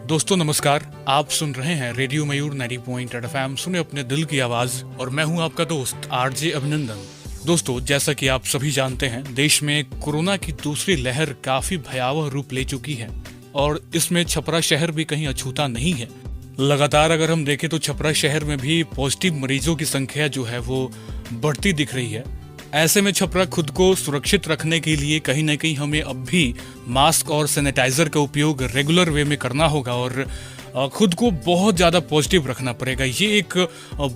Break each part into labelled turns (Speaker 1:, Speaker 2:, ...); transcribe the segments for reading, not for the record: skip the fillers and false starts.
Speaker 1: दोस्तों नमस्कार, आप सुन रहे हैं रेडियो मयूर 90.8 FM। सुने अपने दिल की आवाज और मैं हूं आपका दोस्त आरजे अभिनंदन। दोस्तों, जैसा कि आप सभी जानते हैं, देश में कोरोना की दूसरी लहर काफी भयावह रूप ले चुकी है और इसमें छपरा शहर भी कहीं अछूता नहीं है। लगातार अगर हम देखें तो छपरा शहर में भी पॉजिटिव मरीजों की संख्या जो है वो बढ़ती दिख रही है। ऐसे में छपरा खुद को सुरक्षित रखने के लिए कहीं ना कहीं हमें अब भी मास्क और सैनिटाइजर का उपयोग रेगुलर वे में करना होगा और खुद को बहुत ज़्यादा पॉजिटिव रखना पड़ेगा। ये एक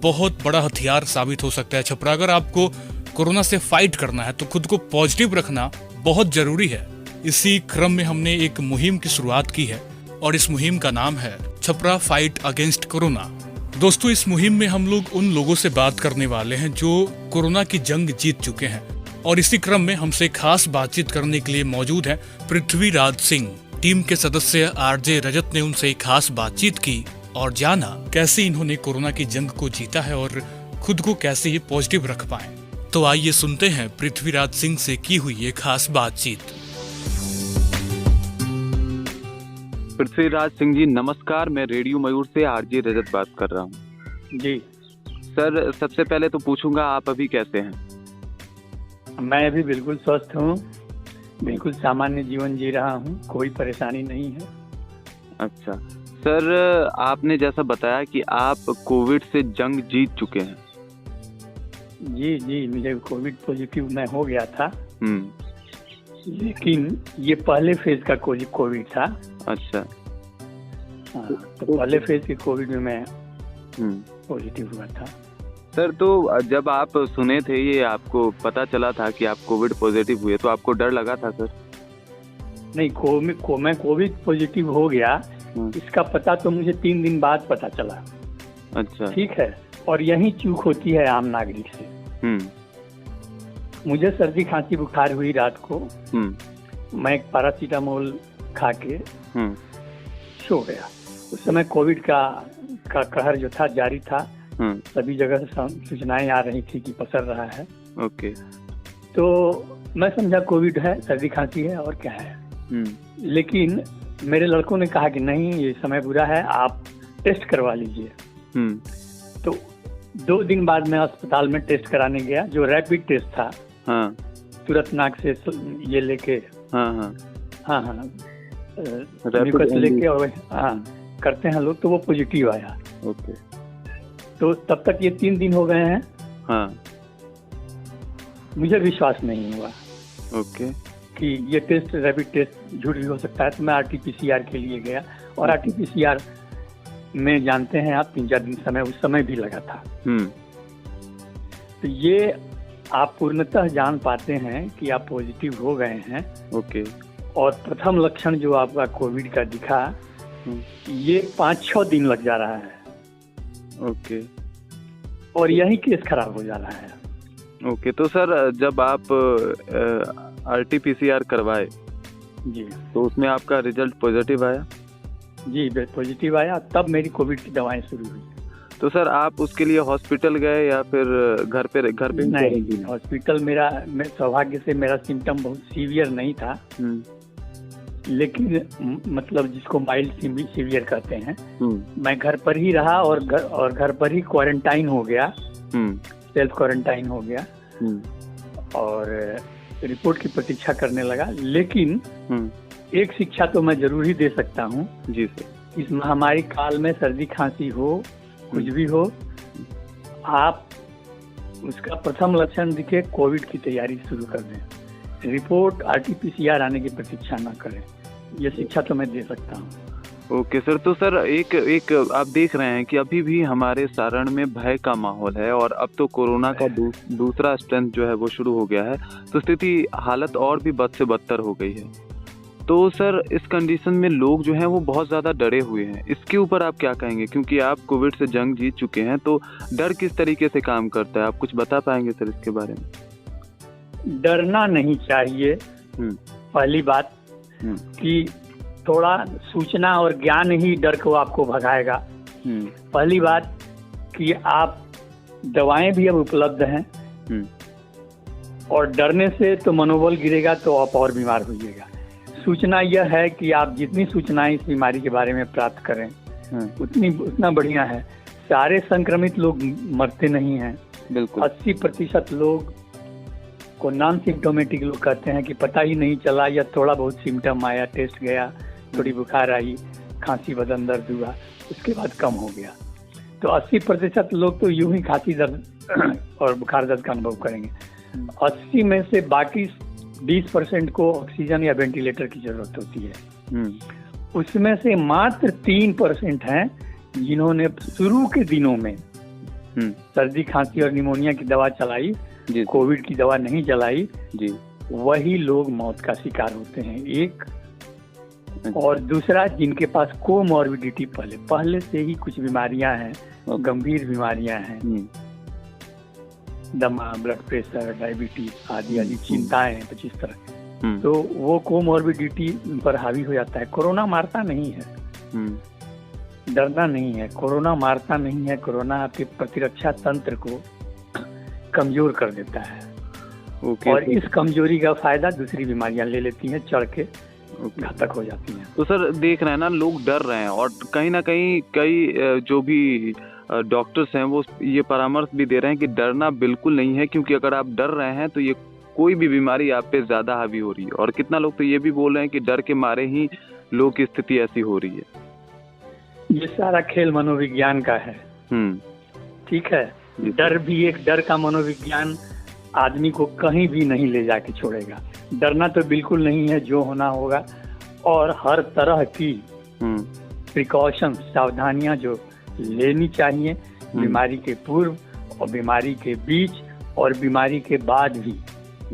Speaker 1: बहुत बड़ा हथियार साबित हो सकता है छपरा। अगर आपको कोरोना से फाइट करना है तो खुद को पॉजिटिव रखना बहुत ज़रूरी है। इसी क्रम में हमने एक मुहिम की शुरुआत की है और इस मुहिम का नाम है छपरा फाइट अगेंस्ट कोरोना। दोस्तों, इस मुहिम में हम लोग उन लोगों से बात करने वाले हैं जो कोरोना की जंग जीत चुके हैं और इसी क्रम में हमसे खास बातचीत करने के लिए मौजूद हैं पृथ्वीराज सिंह। टीम के सदस्य आरजे रजत ने उनसे खास बातचीत की और जाना कैसे इन्होंने कोरोना की जंग को जीता है और खुद को कैसे ये पॉजिटिव रख पाए। तो आइए सुनते हैं पृथ्वीराज सिंह से की हुई ये खास बातचीत।
Speaker 2: पृथ्वीराज सिंह जी नमस्कार, मैं रेडियो मयूर से आरजे रजत बात कर रहा हूँ।
Speaker 3: जी
Speaker 2: सर, सबसे पहले तो पूछूंगा आप अभी कैसे हैं?
Speaker 3: मैं अभी बिल्कुल स्वस्थ हूँ, बिल्कुल सामान्य जीवन जी रहा हूँ, कोई परेशानी नहीं है।
Speaker 2: अच्छा सर, आपने जैसा बताया कि आप कोविड से जंग जीत चुके हैं।
Speaker 3: जी मुझे कोविड पॉजिटिव मैं हो गया था, लेकिन ये पहले फेज का कोविड था।
Speaker 2: अच्छा।
Speaker 3: हाँ, तो पहले फेज के कोविड में मैं पॉजिटिव हुआ था।
Speaker 2: सर, तो जब आप सुने थे, ये आपको पता चला था कि आप कोविड पॉजिटिव हुए, तो आपको डर लगा था सर?
Speaker 3: नहीं, मैं कोविड पॉजिटिव हो गया, इसका पता तो मुझे 3 दिन बाद पता चला।
Speaker 2: अच्छा,
Speaker 3: ठीक है। और यही चूक होती है आम नागरिक से। मुझे सर्दी खांसी बुखार हुई रात को, मैं एक पैरासीटामोल खा के सो गया। उस समय कोविड का कहर जो था जारी था, सभी जगह से सूचनाएं आ रही थी कि पसर रहा है।
Speaker 2: ओके।
Speaker 3: तो मैं समझा कोविड है, सर्दी खांसी है और क्या है। लेकिन मेरे लड़कों ने कहा कि नहीं, ये समय बुरा है, आप टेस्ट करवा लीजिए। तो 2 दिन बाद मैं अस्पताल में टेस्ट कराने गया, जो रैपिड टेस्ट था।
Speaker 2: हाँ।
Speaker 3: तुरंत नाक से ये लेके
Speaker 2: हाँ
Speaker 3: म्यूकस लेके और करते हैं लोग, तो वो पॉजिटिव आया।
Speaker 2: ओके।
Speaker 3: तो तब तक ये 3 दिन हो गए हैं।
Speaker 2: हाँ।
Speaker 3: मुझे विश्वास नहीं हुआ
Speaker 2: ओके
Speaker 3: कि ये टेस्ट रैपिड टेस्ट झूठ भी हो सकता है। तो मैं RT-PCR के लिए गया और RT-PCR में जानते हैं आप 3-4 दिन समय उस समय भी लगा था। तो ये आप पूर्णतः जान पाते हैं कि आप पॉजिटिव हो गए हैं।
Speaker 2: ओके।
Speaker 3: और प्रथम लक्षण जो आपका कोविड का दिखा, ये 5-6 दिन लग जा रहा है।
Speaker 2: ओके।
Speaker 3: और यही केस खराब हो जा रहा है।
Speaker 2: ओके। तो सर, जब आप RT-PCR करवाए
Speaker 3: जी,
Speaker 2: तो उसमें आपका रिजल्ट पॉजिटिव आया?
Speaker 3: जी पॉजिटिव आया, तब मेरी कोविड की दवाएं शुरू हुई।
Speaker 2: तो सर, आप उसके लिए हॉस्पिटल गए या फिर घर पे?
Speaker 3: नहीं, हॉस्पिटल सौभाग्य से मेरा सिम्टम बहुत सीवियर नहीं था। लेकिन मतलब जिसको माइल्ड सीवियर कहते हैं, मैं घर पर ही रहा और घर पर ही क्वारंटाइन हो गया, सेल्फ क्वारंटाइन हो गया और रिपोर्ट की प्रतीक्षा करने लगा। लेकिन एक शिक्षा तो मैं जरूर ही दे सकता हूँ
Speaker 2: जी सर।
Speaker 3: इस महामारी काल में सर्दी खांसी हो, कुछ भी हो, आप उसका प्रथम लक्षण दिखे, कोविड की तैयारी शुरू कर दें। रिपोर्ट RT-PCR आने की प्रतीक्षा ना करें। ये शिक्षा तो मैं दे सकता हूँ।
Speaker 2: Okay sir. तो सर, एक आप देख रहे हैं कि अभी भी हमारे सारण में भय का माहौल है और अब तो कोरोना का दूसरा स्ट्रेंथ जो है वो शुरू हो गया है, तो स्थिति हालत और भी बद से बदतर हो गई है। तो सर, इस कंडीशन में लोग जो हैं वो बहुत ज़्यादा डरे हुए हैं। इसके ऊपर आप क्या कहेंगे? क्योंकि आप कोविड से जंग जीत चुके हैं, तो डर किस तरीके से काम करता है, आप कुछ बता पाएंगे सर इसके बारे में?
Speaker 3: डरना नहीं चाहिए। पहली बात कि थोड़ा सूचना और ज्ञान ही डर को आपको भगाएगा। पहली बात कि आप दवाएं भी अब उपलब्ध हैं और डरने से तो मनोबल गिरेगा तो आप और बीमार होइएगा। सूचना यह है कि आप जितनी सूचनाएं इस बीमारी के बारे में प्राप्त करें उतना बढ़िया है। सारे संक्रमित लोग मरते नहीं हैं।
Speaker 2: बिल्कुल
Speaker 3: 80% लोग को नॉन सिम्टोमेटिक लोग कहते हैं कि पता ही नहीं चला, या थोड़ा बहुत सिम्टम आया, टेस्ट गया, थोड़ी बुखार आई, खांसी, बदन दर्द हुआ, उसके बाद कम हो गया। तो 80% लोग तो यूं ही खांसी दर्द और बुखार दर्द का अनुभव करेंगे। 80 में से बाकी 20% को ऑक्सीजन या वेंटिलेटर की जरूरत होती है। उसमें से मात्र 3% हैं जिन्होंने शुरू के दिनों में सर्दी, खांसी और निमोनिया की दवा चलाई, कोविड की दवा नहीं चलाई जी। वही लोग मौत का शिकार होते हैं, एक। और दूसरा, जिनके पास कोमॉर्बिडिटी पहले से ही कुछ बीमारियां हैं, गंभीर बीमारियां हैं, दमा, ब्लड प्रेशर, डायबिटीज आदि चिंताएं हैं 25 तरह, तो वो कोमॉर्बिडिटी पर हावी हो जाता है। कोरोना मारता नहीं है, डरना नहीं है, कोरोना मारता नहीं है। कोरोना आपके प्रतिरक्षा तंत्र को कमजोर कर देता है और इस कमजोरी का फायदा दूसरी बीमारियां ले लेती हैं, चढ़ के घातक हो जाती हैं।
Speaker 2: तो सर देख रहे हैं ना, लोग डर रहे हैं और कहीं ना कहीं कई जो भी डॉक्टर्स हैं वो ये परामर्श भी दे रहे हैं कि डरना बिल्कुल नहीं है, क्योंकि अगर आप डर रहे हैं तो ये कोई भी बीमारी आप पे ज्यादा हावी हो रही है। और कितना लोग तो ये भी बोल रहे हैं कि डर के मारे ही लोग की स्थिति ऐसी हो रही है।
Speaker 3: ये सारा खेल मनोविज्ञान का है। ठीक है, डर का मनोविज्ञान आदमी को कहीं भी नहीं ले जाके छोड़ेगा। डरना तो बिल्कुल नहीं है, जो होना होगा। और हर तरह की प्रिकॉशन, सावधानियां जो लेनी चाहिए, बीमारी के पूर्व और बीमारी के बीच और बीमारी के बाद भी,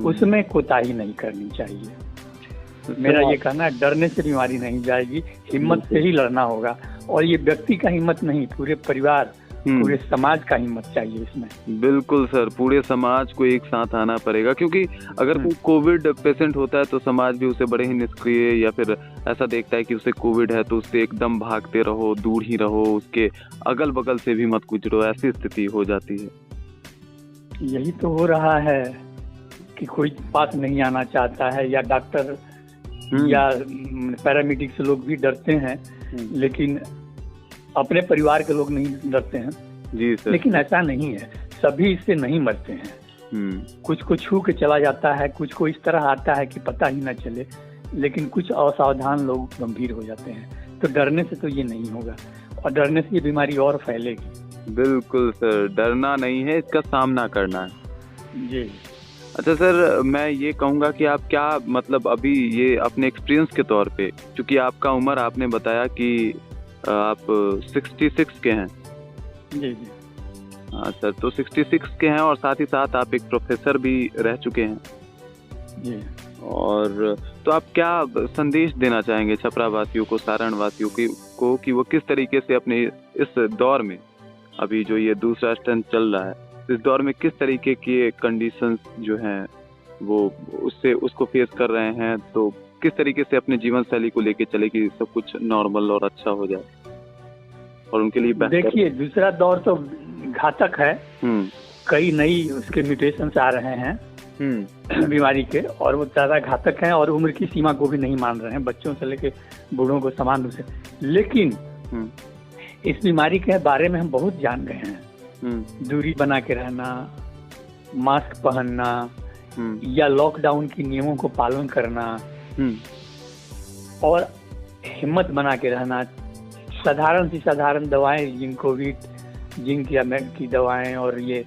Speaker 3: उसमें कोताही नहीं करनी चाहिए। मेरा ये कहना है, डरने से बीमारी नहीं जाएगी, हिम्मत से ही लड़ना होगा। और ये व्यक्ति का हिम्मत नहीं, पूरे परिवार, पूरे समाज का हिम्मत चाहिए इसमें।
Speaker 2: बिल्कुल सर, पूरे समाज को एक साथ आना पड़ेगा, क्योंकि अगर कोई कोविड पेशेंट होता है तो समाज भी उसे बड़े ही निष्क्रिय या फिर ऐसा देखता है कि उसे कोविड है तो उससे एकदम भागते रहो, दूर ही रहो, उसके अगल बगल से भी मत गुजरो, ऐसी स्थिति हो जाती है।
Speaker 3: यही तो हो रहा है कि कोई पास नहीं आना चाहता है, या डॉक्टर या पैरामेडिक्स लोग भी डरते हैं, लेकिन अपने परिवार के लोग नहीं डरते हैं
Speaker 2: जी सर।
Speaker 3: लेकिन ऐसा नहीं है, सभी इससे नहीं मरते हैं। कुछ को छू के चला जाता है, कुछ को इस तरह आता है कि पता ही ना चले, लेकिन कुछ असावधान लोग गंभीर हो जाते हैं। तो डरने से तो ये नहीं होगा, और डरने से ये बीमारी और फैलेगी।
Speaker 2: बिल्कुल सर, डरना नहीं है, इसका सामना करना है
Speaker 3: जी।
Speaker 2: अच्छा सर, मैं ये कहूँगा कि आप क्या मतलब अभी ये अपने एक्सपीरियंस के तौर पे, क्योंकि आपका उम्र आपने बताया कि आप 66 के हैं।
Speaker 3: जी।
Speaker 2: हाँ सर, तो 66 के हैं और साथ ही साथ आप एक प्रोफेसर भी रह चुके हैं
Speaker 3: जी।
Speaker 2: और तो आप क्या संदेश देना चाहेंगे छपरा वासियों को, सारण वासियों को कि वो किस तरीके से अपने इस दौर में, अभी जो ये दूसरा स्ट्रेंथ चल रहा है, इस दौर में किस तरीके के कंडीशंस जो हैं वो उसको फेस कर रहे हैं, तो किस तरीके से अपने जीवन शैली को लेके चले कि सब कुछ नॉर्मल और अच्छा हो जाए और उनके लिए बेहतर।
Speaker 3: देखिए, दूसरा दौर तो घातक है। कई नई उसके म्यूटेशंस आ रहे हैं बीमारी के, और वो ज्यादा घातक हैं और उम्र की सीमा को भी नहीं मान रहे हैं, बच्चों से लेके बूढ़ों को समान रूप से। लेकिन इस बीमारी के बारे में हम बहुत जान गए हैं। दूरी बना के रहना, मास्क पहनना, या लॉकडाउन के नियमों को पालन करना, और हिम्मत बना के रहना। साधारण सी साधारण दवाएं, जिंक या मेड की दवाएं, और ये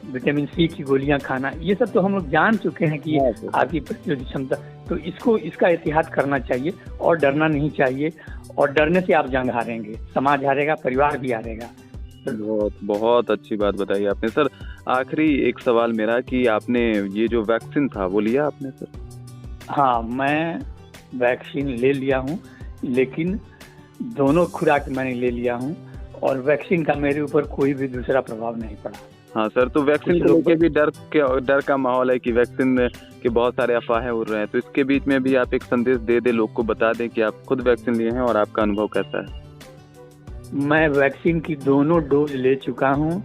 Speaker 3: विटामिन सी की गोलियां खाना, ये सब तो हम लोग जान चुके हैं कि आपकी प्रतिरोधक क्षमता, तो इसका एहतियात करना चाहिए और डरना नहीं चाहिए। और डरने से आप जंग हारेंगे, समाज हारेगा, परिवार भी हारेगा।
Speaker 2: बहुत बहुत अच्छी बात बताई आपने सर। आखिरी एक सवाल मेरा कि आपने ये जो वैक्सीन था वो लिया आपने सर?
Speaker 3: हाँ, मैं वैक्सीन ले लिया हूँ, लेकिन दोनों खुराक मैंने ले लिया हूँ, और वैक्सीन का मेरे ऊपर कोई भी दूसरा प्रभाव नहीं पड़ा।
Speaker 2: हाँ सर, तो वैक्सीन को लेके भी डर का माहौल है कि वैक्सीन के बहुत सारे अफवाहें उड़ रहे हैं, तो इसके बीच में भी आप एक संदेश दे दे, लोग को बता दें कि आप खुद वैक्सीन लिए हैं और आपका अनुभव कैसा है।
Speaker 3: मैं वैक्सीन की दोनों डोज ले चुका हूँ,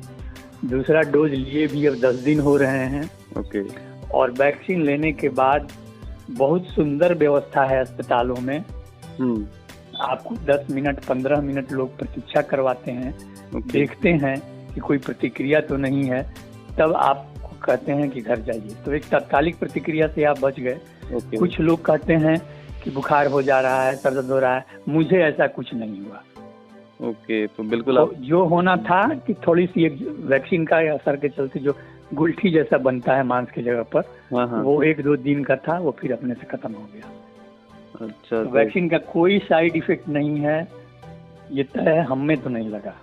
Speaker 3: दूसरा डोज लिए भी अब 10 दिन हो रहे हैं।
Speaker 2: ओके।
Speaker 3: और वैक्सीन लेने के बाद बहुत सुंदर व्यवस्था है अस्पतालों में। आपको 10 मिनट 15 मिनट लोग प्रतीक्षा करवाते हैं, देखते हैं कि कोई प्रतिक्रिया तो नहीं है, तब आपको कहते हैं कि घर जाइए। तो एक तात्कालिक प्रतिक्रिया से आप बच गए। कुछ लोग कहते हैं कि बुखार हो जा रहा है, सर दर्द हो रहा है, मुझे ऐसा कुछ नहीं हुआ।
Speaker 2: तो बिल्कुल
Speaker 3: तो जो होना था कि थोड़ी सी एक वैक्सीन का असर के चलते जो गुलठी जैसा बनता है मांस की जगह पर, वो 1-2 दिन का था, वो फिर अपने से खत्म हो गया।
Speaker 2: अच्छा,
Speaker 3: तो वैक्सीन का कोई साइड इफेक्ट नहीं है, ये तय है, हमें तो नहीं लगा।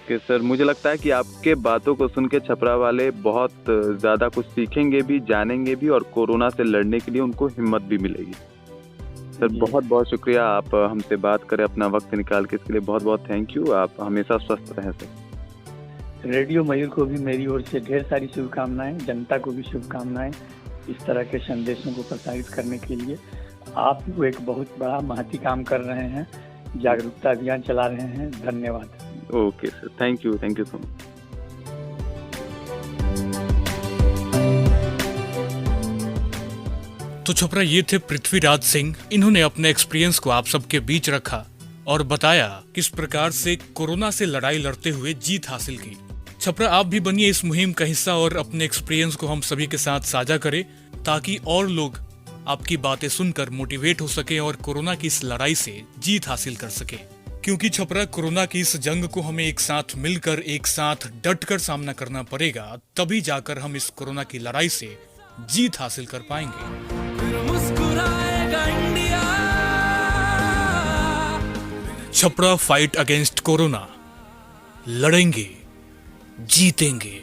Speaker 2: कि सर मुझे लगता है कि आपके बातों को सुन के छपरा वाले बहुत ज़्यादा कुछ सीखेंगे भी, जानेंगे भी, और कोरोना से लड़ने के लिए उनको हिम्मत भी मिलेगी। सर बहुत बहुत शुक्रिया, आप हमसे बात करें, अपना वक्त निकाल के, इसके लिए बहुत बहुत थैंक यू। आप हमेशा स्वस्थ रहें सर।
Speaker 3: रेडियो मयूर को भी मेरी ओर से ढेर सारी शुभकामनाएं, जनता को भी शुभकामनाएं इस तरह के संदेशों को प्रसारित करने के लिए। आप लोग एक बहुत बड़ा महती काम कर रहे हैं, जागरूकता अभियान चला रहे हैं। धन्यवाद।
Speaker 2: Okay sir, thank you so much.
Speaker 1: तो छपरा ये थे पृथ्वीराज सिंह। इन्होंने अपने एक्सपीरियंस को आप सबके बीच रखा और बताया किस प्रकार से कोरोना से लड़ाई लड़ते हुए जीत हासिल की। छपरा आप भी बनिए इस मुहिम का हिस्सा और अपने एक्सपीरियंस को हम सभी के साथ साझा करें, ताकि और लोग आपकी बातें सुनकर मोटिवेट हो सके और कोरोना की इस लड़ाई से जीत हासिल कर सके। क्योंकि छपरा कोरोना की इस जंग को हमें एक साथ मिलकर, एक साथ डटकर सामना करना पड़ेगा, तभी जाकर हम इस कोरोना की लड़ाई से जीत हासिल कर पाएंगे। छपरा फाइट अगेंस्ट कोरोना, लड़ेंगे, जीतेंगे।